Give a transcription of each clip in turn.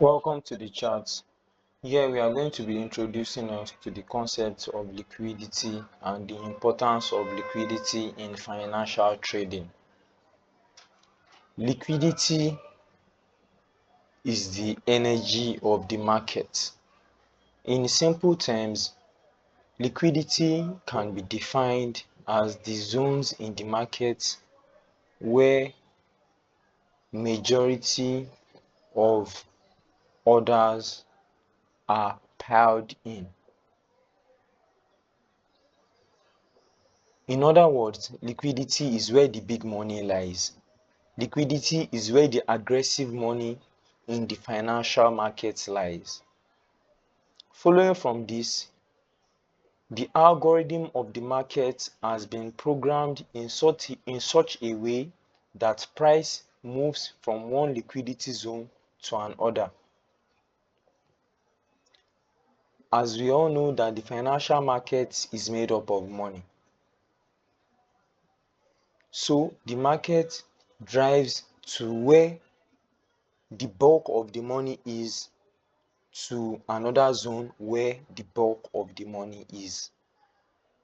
Welcome to the chat. Here we are going to be introducing us to the concept of liquidity and the importance of liquidity in financial trading. Liquidity is the energy of the market. In simple terms, liquidity can be defined as the zones in the market where majority of orders are piled in. In other words, liquidity is where the big money lies. Liquidity is where the aggressive money in the financial markets lies. Following from this, the algorithm of the market has been programmed in such a way that price moves from one liquidity zone to another. As we all know that the financial market is made up of money. So the market drives to where the bulk of the money is to another zone where the bulk of the money is.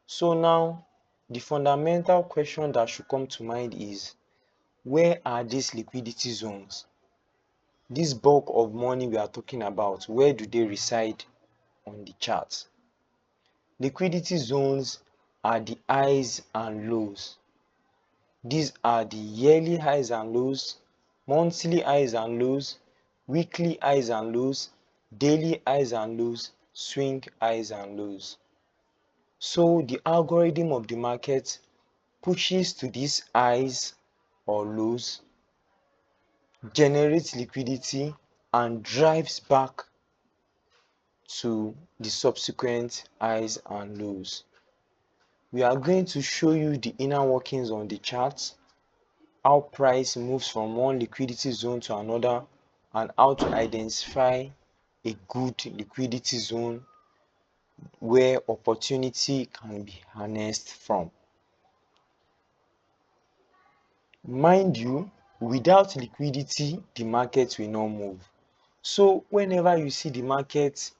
So now the fundamental question that should come to mind is, where are these liquidity zones? This bulk of money we are talking about, where do they reside on the chart? Liquidity zones are the highs and lows. These are the yearly highs and lows, monthly highs and lows, weekly highs and lows, daily highs and lows, swing highs and lows. So the algorithm of the market pushes to these highs or lows, generates liquidity, and drives back to the subsequent highs and lows. We are going to show you the inner workings on the chart, how price moves from one liquidity zone to another, and how to identify a good liquidity zone where opportunity can be harnessed from. Mind you, without liquidity, the market will not move. So whenever you see the market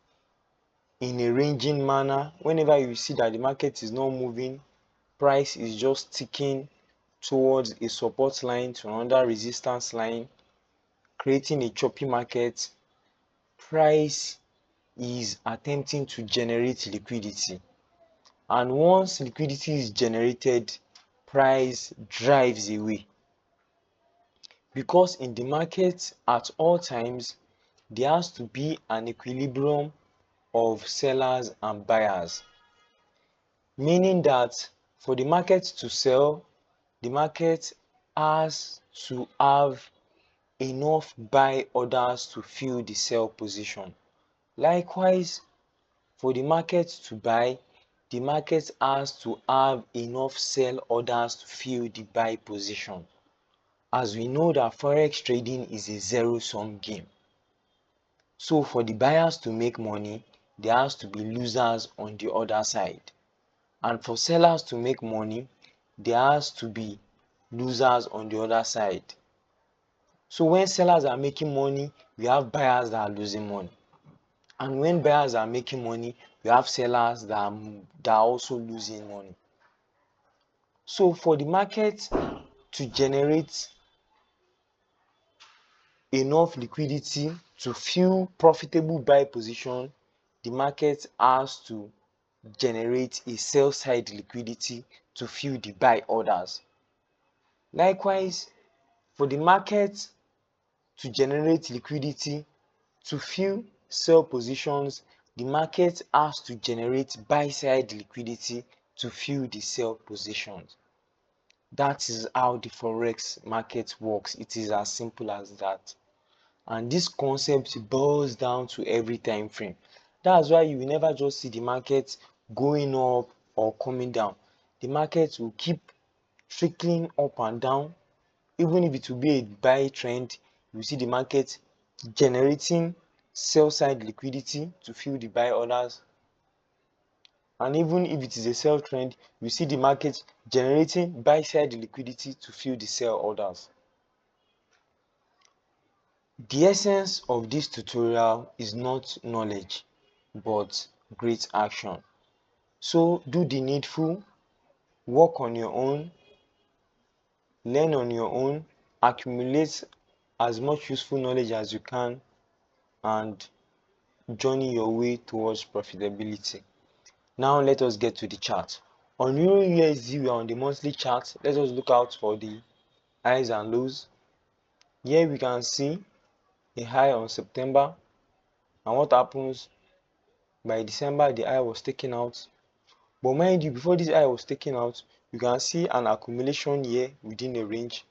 in a ranging manner, whenever you see that the market is not moving, price is just ticking towards a support line to another resistance line, creating a choppy market, price is attempting to generate liquidity. And once liquidity is generated, price drives away. Because in the market at all times, there has to be an equilibrium of sellers and buyers. Meaning that for the market to sell, the market has to have enough buy orders to fill the sell position. Likewise, for the market to buy, the market has to have enough sell orders to fill the buy position. As we know that forex trading is a zero-sum game. So for the buyers to make money, there has to be losers on the other side. And for sellers to make money, there has to be losers on the other side. So when sellers are making money, we have buyers that are losing money. And when buyers are making money, we have sellers that are also losing money. So for the market to generate enough liquidity to fill profitable buy position, the market has to generate a sell side liquidity to fill the buy orders. Likewise, for the market to generate liquidity to fill sell positions, the market has to generate buy side liquidity to fill the sell positions. That is how the forex market works. It is as simple as that. And this concept boils down to every time frame. That's why you will never just see the market going up or coming down. The market will keep trickling up and down. Even if it will be a buy trend, you see the market generating sell side liquidity to fill the buy orders. And even if it is a sell trend, you see the market generating buy side liquidity to fill the sell orders. The essence of this tutorial is not knowledge, but great action. So do the needful, work on your own, learn on your own, accumulate as much useful knowledge as you can, and journey your way towards profitability. Now let us get to the chart. On Euro USD, we are on the monthly chart. Let us look out for the highs and lows. Here we can see a high on September, and what happens by December, the high was taken out. But mind you, before this high was taken out, you can see an accumulation here within a range,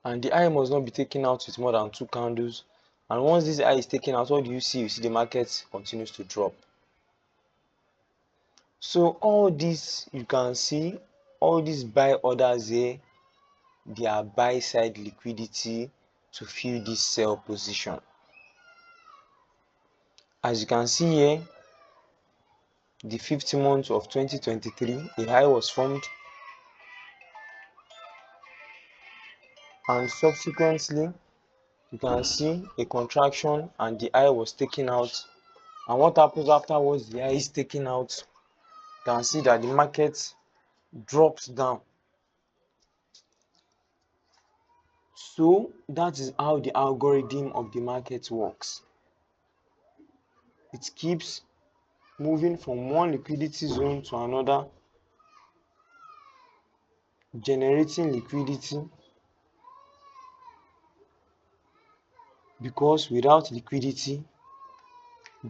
and the high must not be taken out with more than 2 candles. And once this high is taken out, what do you see? You see the market continues to drop. So all this, you can see all these buy orders here, they are buy side liquidity to fill this sell position. As you can see here, the 5th month of 2023, a high was formed, and subsequently you can see a contraction and the high was taken out. And what happens afterwards? The high is taken out. You can see that the market drops down. So that is how the algorithm of the market works. It keeps moving from one liquidity zone to another, generating liquidity, because without liquidity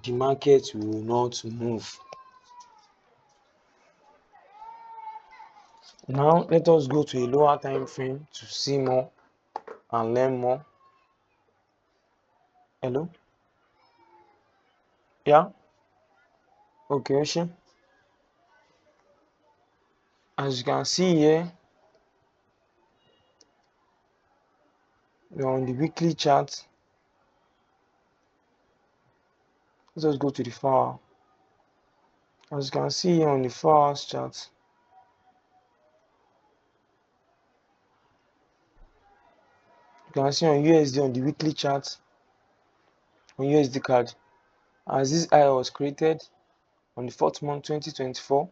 the market will not move. Now let us go to a lower time frame to see more and learn more. Hello? Yeah? Okay, Oshi. As you can see here, we're on the weekly chart. Let us go to the 4 hour. As you can see here on the 4 hours chart, you can see on USD on the weekly chart, on USD card, as this high was created on the 4th month 2024,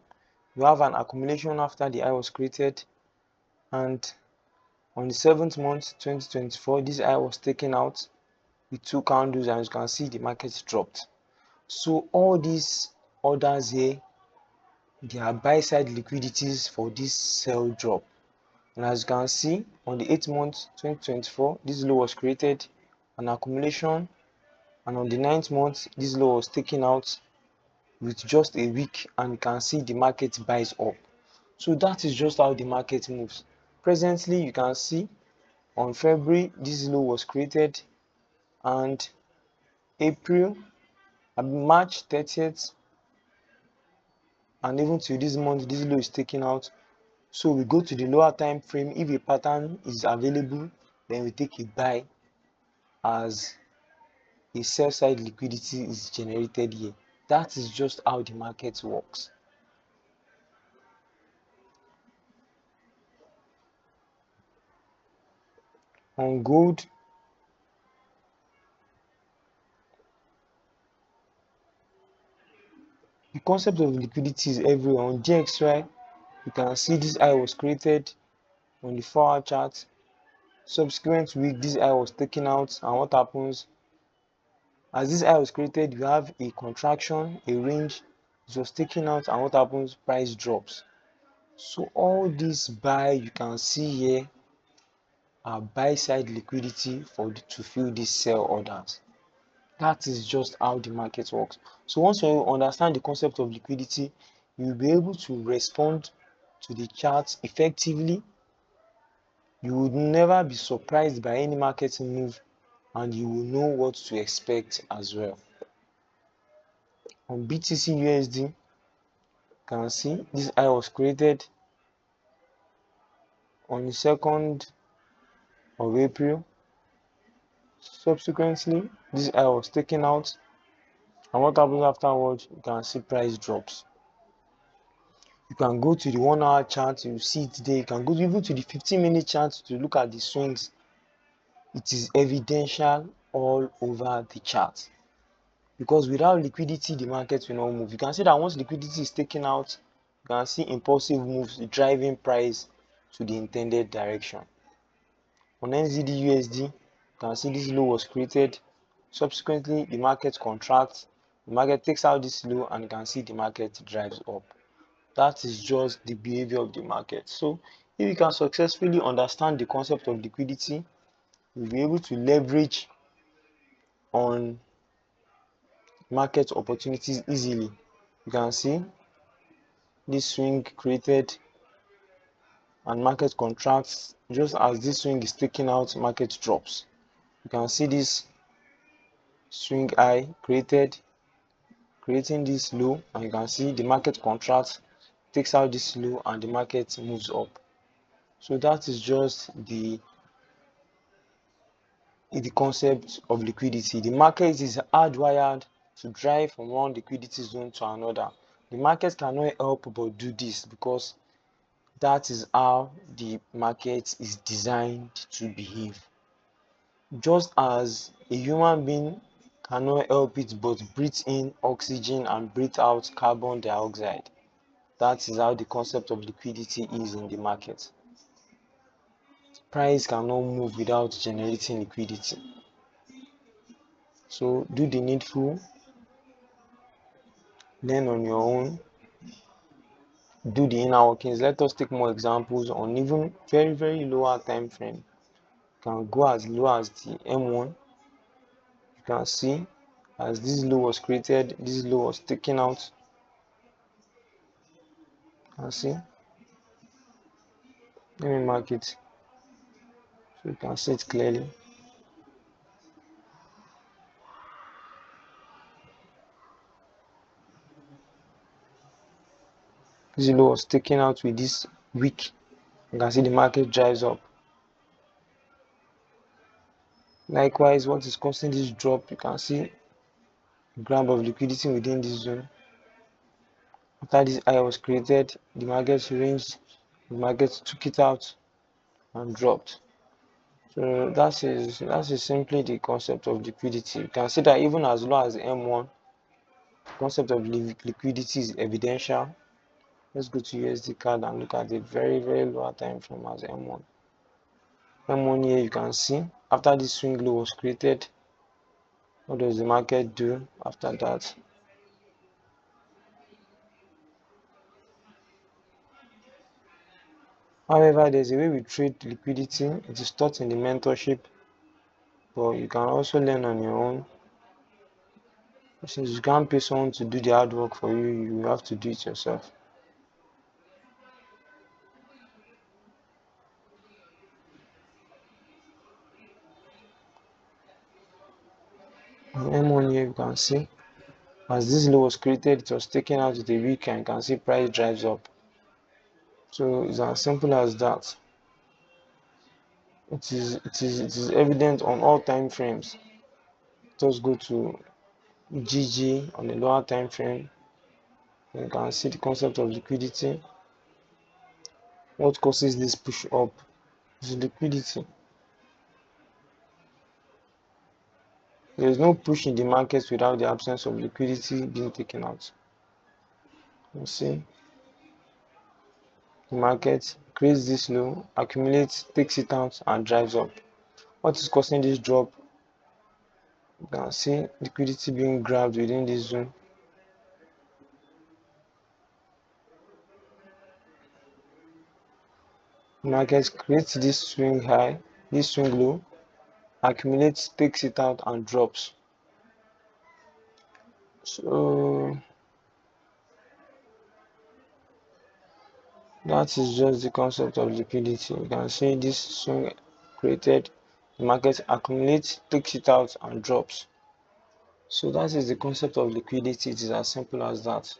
you have an accumulation after the high was created, and on the 7th month 2024, this high was taken out with 2 candles, and as you can see the market dropped. So all these orders here, they are buy side liquidities for this sell drop. And as you can see on the 8th month 2024, this low was created, an accumulation, and on the 9th month this low was taken out with just a week, and you can see the market buys up. So that is just how the market moves. Presently you can see on February this low was created, and March 30th, and even till this month this low is taken out. So we go to the lower time frame. If a pattern is available, then we take a buy, as a sell side liquidity is generated here. That is just how the market works. On gold, the concept of liquidity is everywhere. On DXY, you can see this high was created on the 4 hour chart. Subsequent week, this high was taken out, and what happens? As this high was created, you have a contraction, a range. It was taken out, and what happens? Price drops. So all this buy you can see here are buy side liquidity to fill these sell orders. That is just how the market works. So once you understand the concept of liquidity, you'll be able to respond to the charts effectively. You would never be surprised by any market move, and you will know what to expect as well. On BTC USD, you can see this high was created on the 2nd of April. Subsequently, this high was taken out, and what happens afterwards? You can see price drops. You can go to the 1 hour chart, you see it there. You can go even to the 15-minute chart to look at the swings. it is evidential all over the chart, because without liquidity the market will not move. You can see that once liquidity is taken out, you can see impulsive moves driving price to the intended direction. On NZD USD, you can see this low was created. Subsequently, the market contracts. The market takes out this low, and you can see the market drives up. That is just the behavior of the market. So, if you can successfully understand the concept of liquidity, you'll be able to leverage on market opportunities easily. You can see this swing created and market contracts. Just as this swing is taken out, market drops. You can see this swing high created, creating this low, and you can see the market contracts, takes out this low, and the market moves up. So that is just the concept of liquidity. The market is hardwired to drive from one liquidity zone to another. The market cannot help but do this, because that is how the market is designed to behave. Just as a human being cannot help it but breathe in oxygen and breathe out carbon dioxide, that is how the concept of liquidity is in the market. Price cannot move without generating liquidity. So do the needful, learn on your own, do the inner workings. Let us take more examples on even very lower time frame. You can go as low as the M1. You can see as this low was created, this low was taken out. You can see. Let me mark it so you can see it clearly. This low was taken out with this wick. You can see the market drives up. Likewise, what is causing this drop? You can see grab of liquidity within this zone. After this high was created, the market ranged, the market took it out and dropped. So that is simply the concept of liquidity. You can see that even as low as M1, the concept of liquidity is evidential. Let's go to USD card and look at the very lower time frame as M1. M1 here, you can see after this swing low was created, what does the market do after that? However, there's a way we trade liquidity. It is taught in the mentorship, but you can also learn on your own. Since you can't pay someone to do the hard work for you, you have to do it yourself. On M1 here, you can see as this low was created, it was taken out with a wick, and you can see price drives up. So it's as simple as that. It is evident on all time frames. Just go to GG on the lower time frame. You can see the concept of liquidity. What causes this push up is liquidity. There is no push in the market without the absence of liquidity being taken out. You see, the market creates this low, accumulates, takes it out, and drives up. What is causing this drop? You can see liquidity being grabbed within this zone. The market creates this swing high, this swing low, accumulates, takes it out, and drops. So that is just the concept of liquidity. You can see this swing created, the market accumulates, takes it out, and drops. So that is the concept of liquidity. It is as simple as that.